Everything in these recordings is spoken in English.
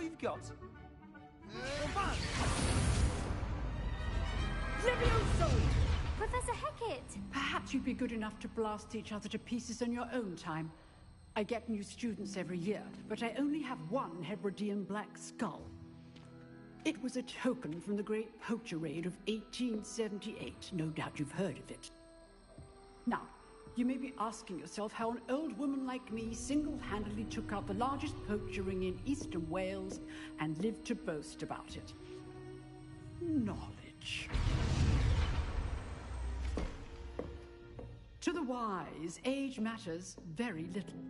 we've got? Levioso! Professor Hecat! Perhaps you'd be good enough to blast each other to pieces in your own time. I get new students every year, but I only have one Hebridean black skull. It was a token from the Great Poacher Raid of 1878. No doubt you've heard of it. Now, you may be asking yourself how an old woman like me single-handedly took out the largest poacher ring in eastern Wales and lived to boast about it. Knowledge. To the wise, age matters very little.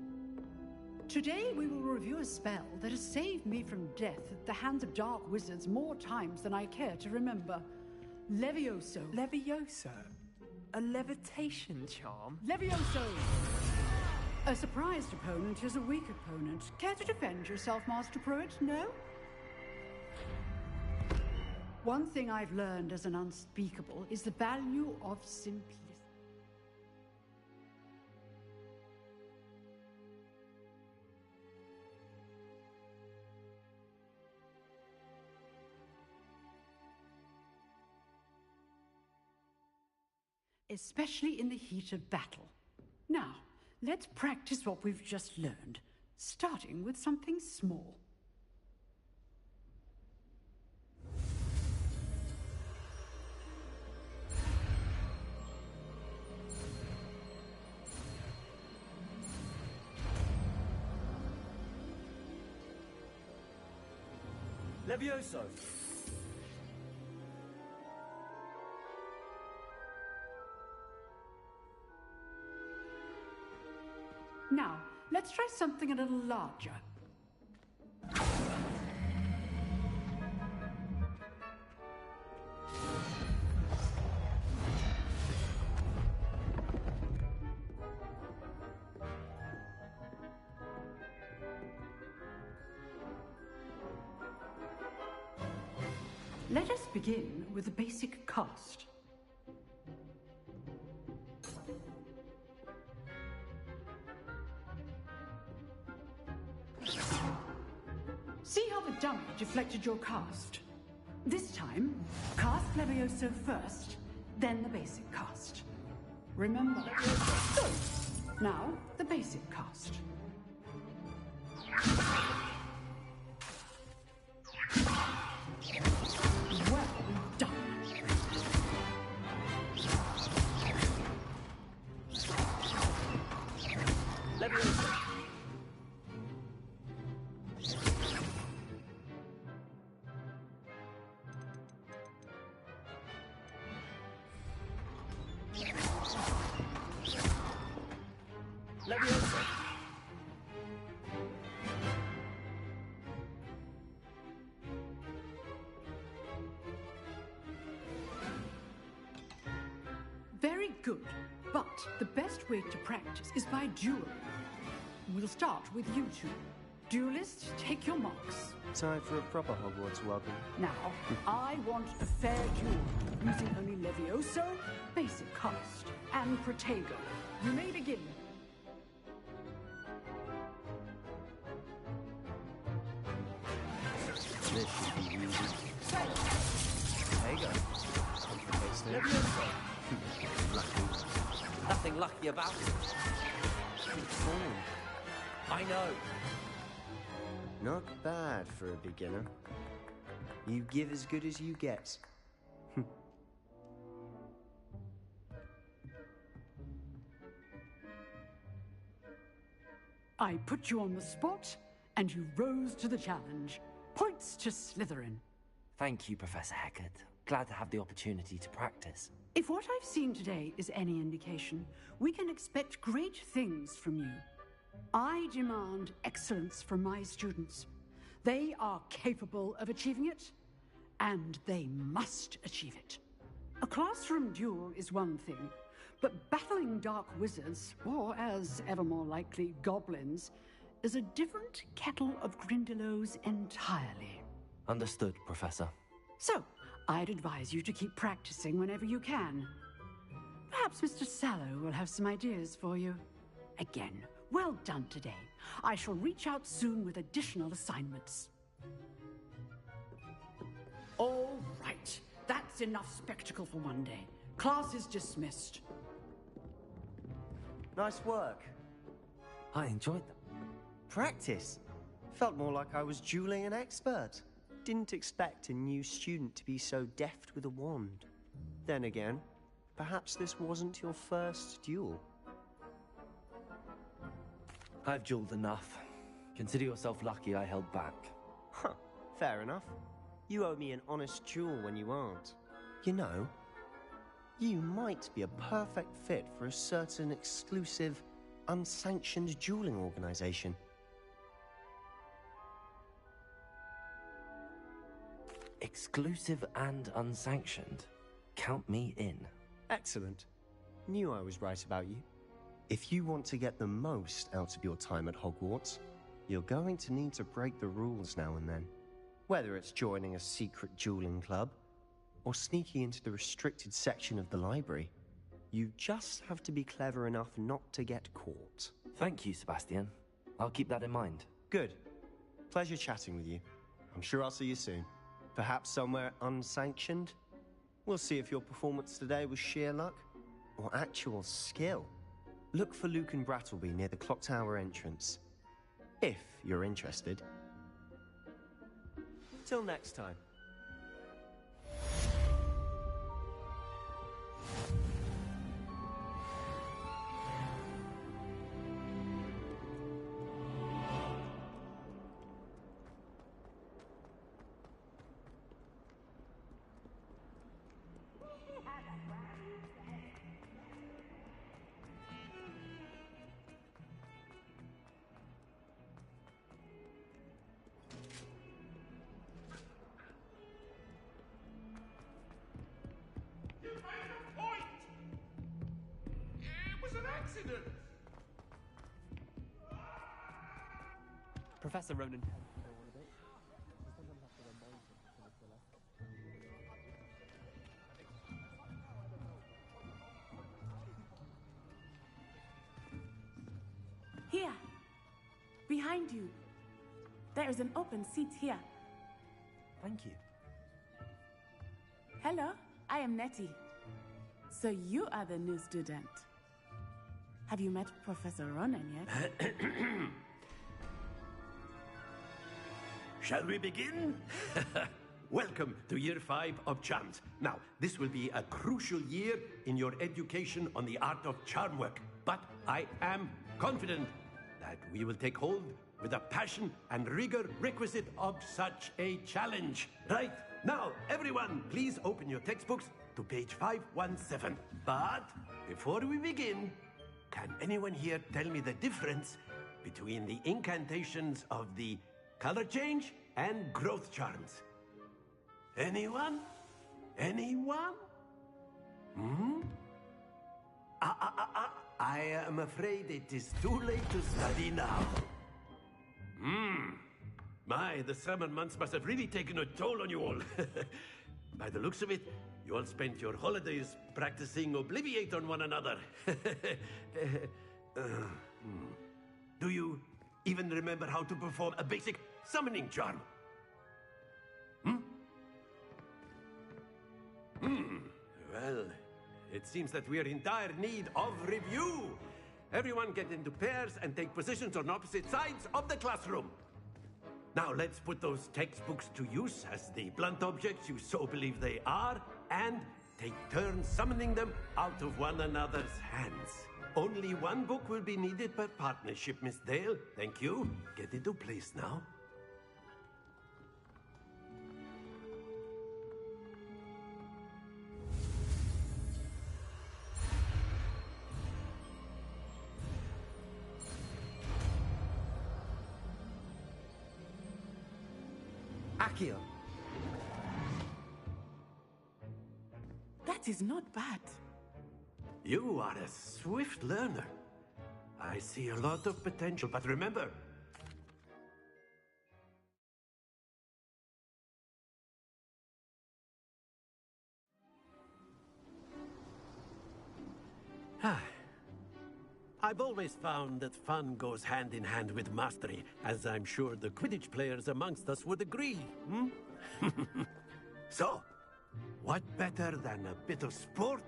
Today we will review a spell that has saved me from death at the hands of dark wizards more times than I care to remember. Levioso. Levioso? A levitation charm? Levioso! A surprised opponent is a weak opponent. Care to defend yourself, Master Pruitt? No? One thing I've learned as an unspeakable is the value of simplicity. Especially in the heat of battle. Now, let's practice what we've just learned, starting with something small. Levioso! Now, let's try something a little larger. Let us begin with the basic cast. See how the dummy deflected your cast? This time, cast Levioso first, then the basic cast. Remember, good. Now, the basic cast. Well done. Levioso! Levioso! Very good, but the best way to practice is by dueling. We'll start with you two. Duelists, take your marks. Time for a proper Hogwarts welcome. Now, I want a fair duel, using only Levioso, basic cast, and Protego. You may begin. This should be easy. There you go. Levioso. Lucky. Nothing lucky about it. Good form. I know. Not bad for a beginner. You give as good as you get. I put you on the spot, and you rose to the challenge. Points to Slytherin. Thank you, Professor Hecat. Glad to have the opportunity to practice. If what I've seen today is any indication, we can expect great things from you. I demand excellence from my students. They are capable of achieving it, and they must achieve it. A classroom duel is one thing, but battling dark wizards, or as ever more likely, goblins, is a different kettle of Grindylows entirely. Understood, Professor. So, I'd advise you to keep practicing whenever you can. Perhaps Mr. Sallow will have some ideas for you. Again, well done today. I shall reach out soon with additional assignments. That's enough spectacle for one day. Class is dismissed. Nice work. I enjoyed them. Practice. Felt more like I was dueling an expert. Didn't expect a new student to be so deft with a wand. Then again, perhaps this wasn't your first duel. I've dueled enough. Consider yourself lucky I held back. Huh, fair enough. You owe me an honest duel when you aren't. You know, you might be a perfect fit for a certain exclusive, unsanctioned dueling organization. Exclusive and unsanctioned. Count me in. Excellent. Knew I was right about you. If you want to get the most out of your time at Hogwarts, you're going to need to break the rules now and then. Whether it's joining a secret dueling club, or sneaking into the restricted section of the library, you just have to be clever enough not to get caught. Thank you, Sebastian. I'll keep that in mind. Good. Pleasure chatting with you. I'm sure I'll see you soon. Perhaps somewhere unsanctioned? We'll see if your performance today was sheer luck or actual skill. Look for Luke and Brattleby near the Clock Tower entrance, if you're interested. Till next time. Professor Ronan. Here, behind you. There is an open seat here. Thank you. Hello, I am Nettie. So you are the new student. Have you met Professor Ronan yet? Shall we begin? Welcome to Year 5 of Charms. Now, this will be a crucial year in your education on the art of charm work. But I am confident that we will take hold with the passion and rigor requisite of such a challenge. Right, now, everyone, please open your textbooks to page 517. But before we begin, can anyone here tell me the difference between the incantations of the color change and growth charms? Anyone? Anyone? I am afraid it is too late to study now. My, the summer months must have really taken a toll on you all. By the looks of it, you all spent your holidays practicing Obliviate on one another. Do you even remember how to perform a basic summoning charm? Well, it seems that we are in dire need of review. Everyone get into pairs and take positions on opposite sides of the classroom. Now let's put those textbooks to use as the blunt objects you so believe they are, and take turns summoning them out of one another's hands. Only one book will be needed per partnership, Miss Dale. Thank you. Get into place now. Accio. That is not bad. You are a swift learner. I see a lot of potential, but remember, I've always found that fun goes hand in hand with mastery, as I'm sure the Quidditch players amongst us would agree. So, What better than a bit of sport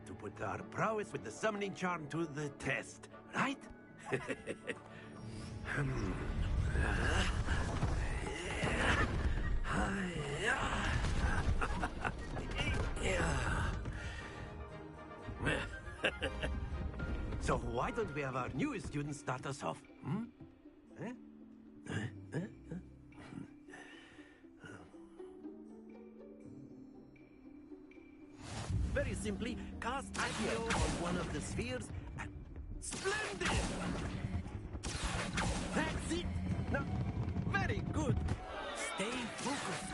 to put our prowess with the summoning charm to the test, right? So why don't we have our newest student start us off? Hmm? Very simply, cast Accio on one of the spheres and... Splendid! That's it! Now, very good! Stay focused.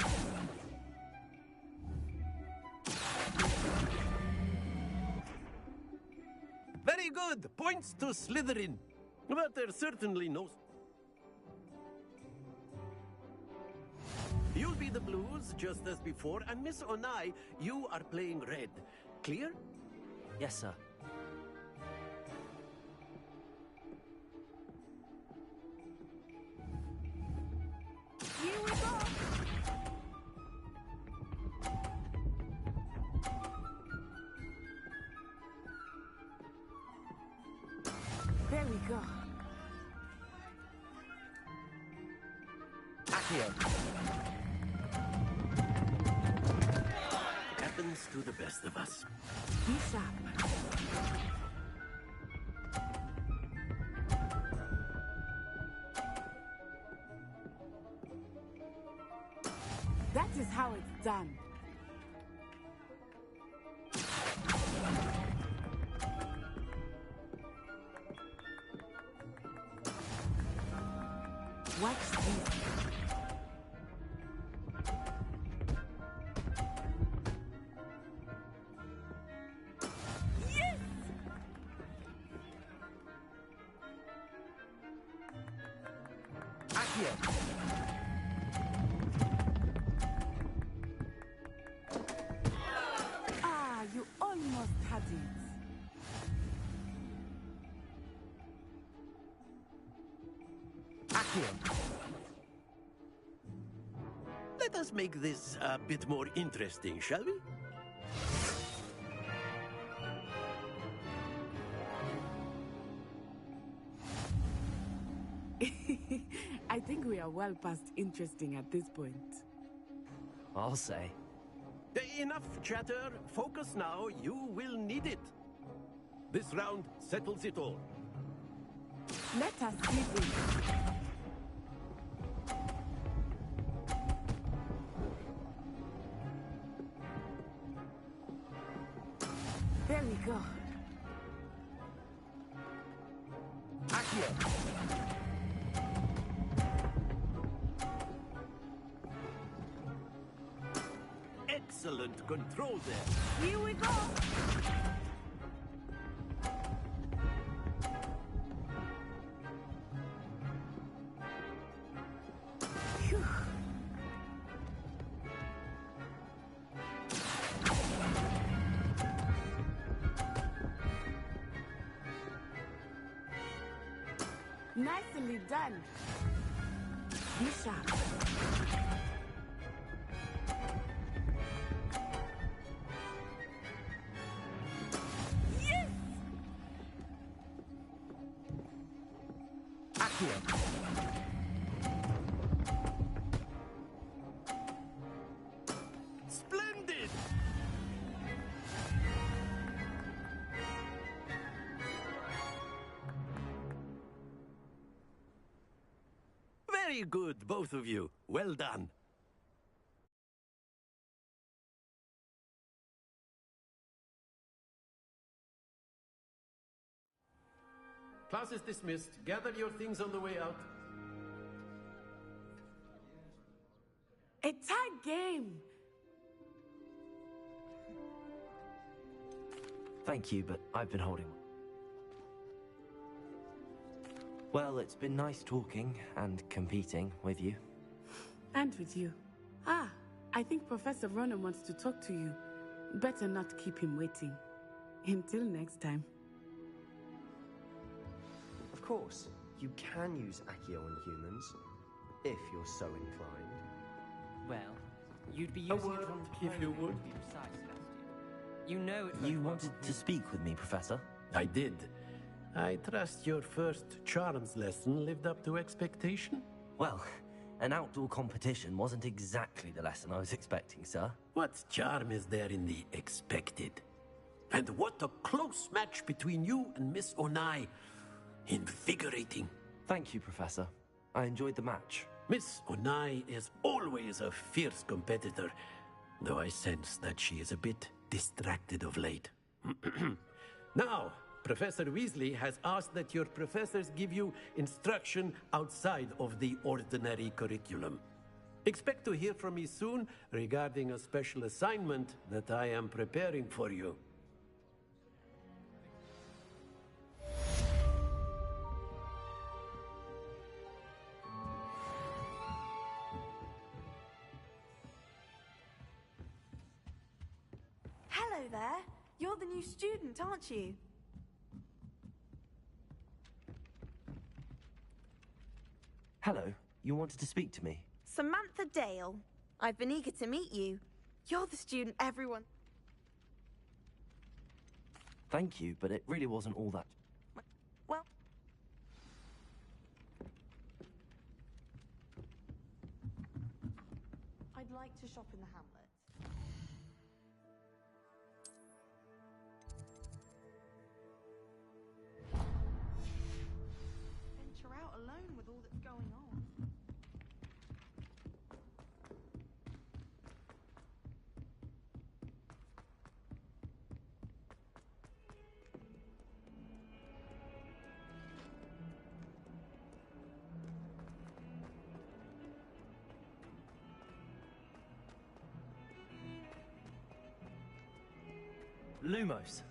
Very good! Points to Slytherin. But there's certainly no... You'll be the blues, just as before, and Miss Onai, you are playing red. Clear? Yes, sir. Here we go! There we go. Accio. Happens to the best of us. Be sharp. That is how it's done. Watch this. Yes! Accio. Ah, you almost had it. Accio. Let us make this a bit more interesting, shall we? I think we are well past interesting at this point. I'll say. Enough chatter. Focus now. You will need it. This round settles it all. Let us see this. There we go. Accio. Excellent control there. Here we go. Phew. Nicely done. Be sharp. Yes! Accio. Splendid! Very good, both of you. Well done. Class is dismissed. Gather your things on the way out. A tight game. Thank you, but I've been holding. Well, it's been nice talking and competing with you. And with you. Ah, I think Professor Ronan wants to talk to you. Better not keep him waiting. Until next time. Of course, you can use Accio on humans, if you're so inclined. Well, You'd be A using word, it on if you clothing, would. to be precise, Sebastian. You know it. You won't wanted work. to speak with me, Professor? I did. I trust your first charms lesson lived up to expectation? Well, an outdoor competition wasn't exactly the lesson I was expecting, sir. What charm is there in the expected? And what a close match between you and Miss Onai. Invigorating. Thank you, Professor. I enjoyed the match. Miss Onai is always a fierce competitor, though I sense that she is a bit distracted of late. Now, Professor Weasley has asked that your professors give you instruction outside of the ordinary curriculum. Expect to hear from me soon regarding a special assignment that I am preparing for you. Hello there. You're the new student, aren't you? Hello, you wanted to speak to me? Samantha Dale. I've been eager to meet you. You're the student everyone... Thank you, but it really wasn't all that. Well... I'd like to shop in the hamlet. Venture out alone with all that's going on. Lumos.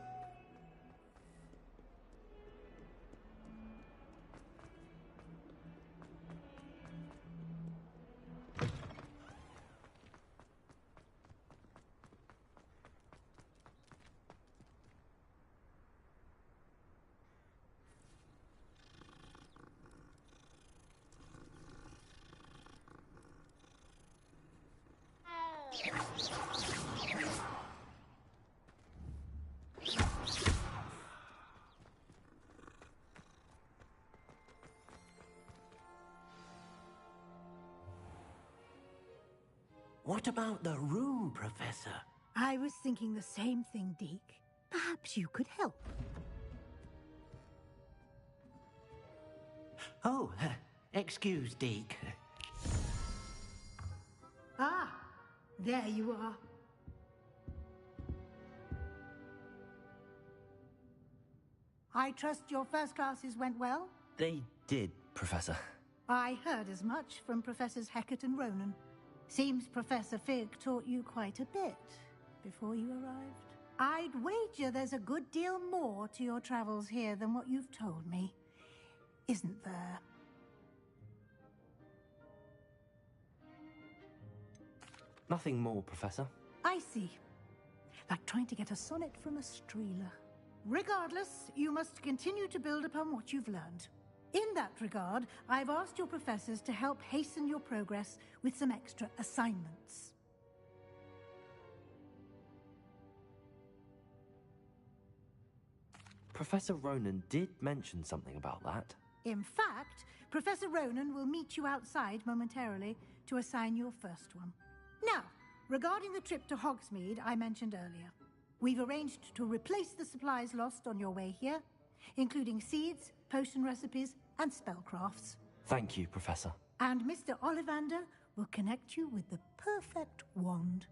What about the room, Professor? I was thinking the same thing, Deke. Perhaps you could help. Oh, excuse, Deke. Ah, there you are. I trust your first classes went well? They did, Professor. I heard as much from Professors Hecat and Ronan. Seems Professor Fig taught you quite a bit before you arrived. I'd wager there's a good deal more to your travels here than what you've told me. Isn't there? Nothing more, Professor. I see. Like trying to get a sonnet from a Streeler. Regardless, you must continue to build upon what you've learned. In that regard, I've asked your professors to help hasten your progress with some extra assignments. Professor Ronan did mention something about that. In fact, Professor Ronan will meet you outside momentarily to assign your first one. Now, regarding the trip to Hogsmeade I mentioned earlier, we've arranged to replace the supplies lost on your way here, including seeds, potion recipes, and spellcrafts. Thank you, Professor. And Mr. Ollivander will connect you with the perfect wand.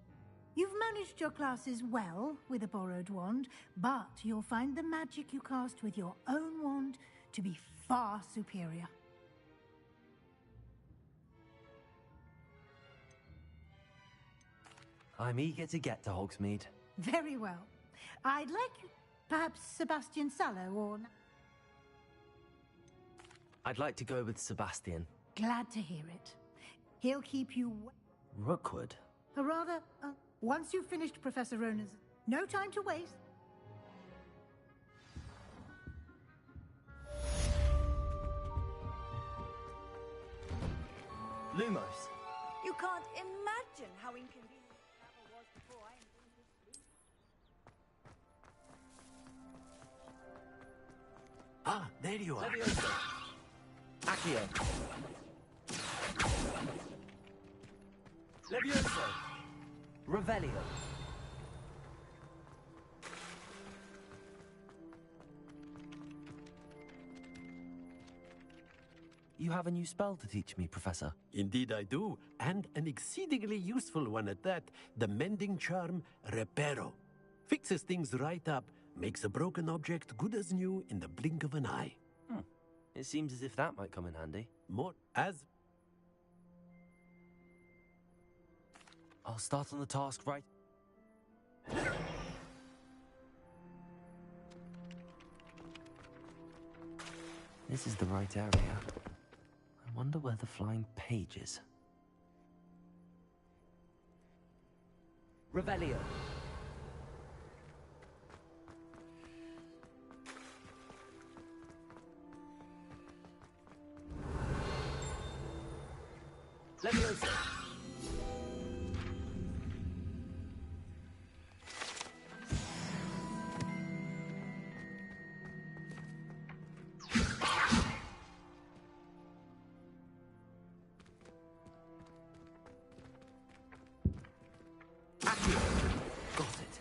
You've managed your classes well with a borrowed wand, but you'll find the magic you cast with your own wand to be far superior. I'm eager to get to Hogsmeade. Very well. I'd like perhaps Sebastian Sallow or... I'd like to go with Sebastian. Glad to hear it. He'll keep you... Rookwood? Or rather, once you've finished Professor Ronan's... No time to waste. Lumos. You can't imagine how inconvenient travel was before I invented sleep. Ah, there you are. Leviosa. Accio. Leviosa. Revelio. You have a new spell to teach me, Professor. Indeed I do, and an exceedingly useful one at that. The mending charm, Reparo. Fixes things right up, makes a broken object good as new in the blink of an eye. It seems as if that might come in handy. More as... I'll start on the task right... This is the right area. I wonder where the flying page is. Revelio. Leviosa. Got it.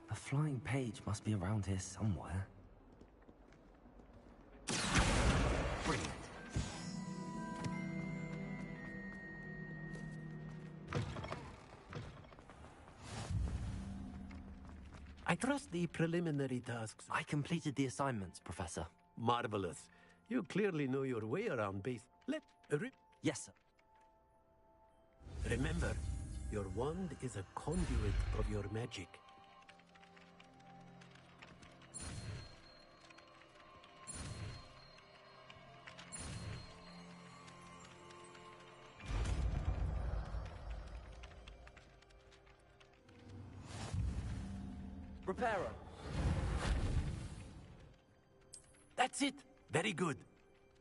The flying page must be around here somewhere. Brilliant. I trust the preliminary tasks. I completed the assignments, Professor. Marvelous. You clearly know your way around base. Yes, sir. Remember, your wand is a conduit of your magic. Reparo. That's it. Very good.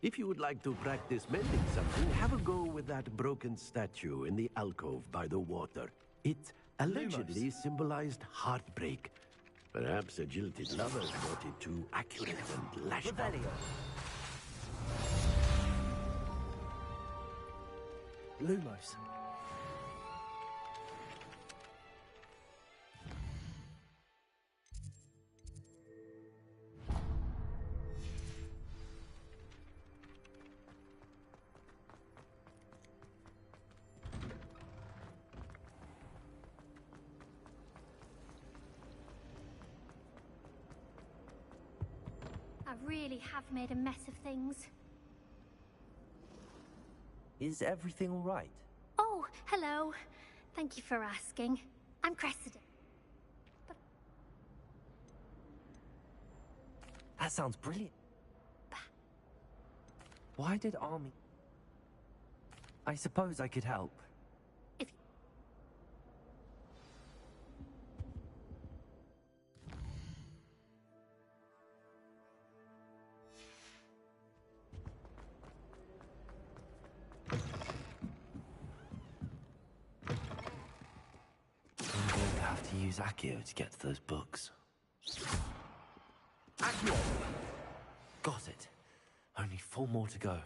If you would like to practice mending something, have a go with that broken statue in the alcove by the water. It allegedly symbolized heartbreak. Perhaps a jilted lover thought it too accurate and lashed out. Revelio. Lumos. I really have made a mess of things. Is everything all right? Oh, hello. Thank you for asking. I'm Cressida. But That sounds brilliant. Why did Army... I suppose I could help. if I'm going to have to use Accio to get to those books. Accio! Got it. Only 4 more to go.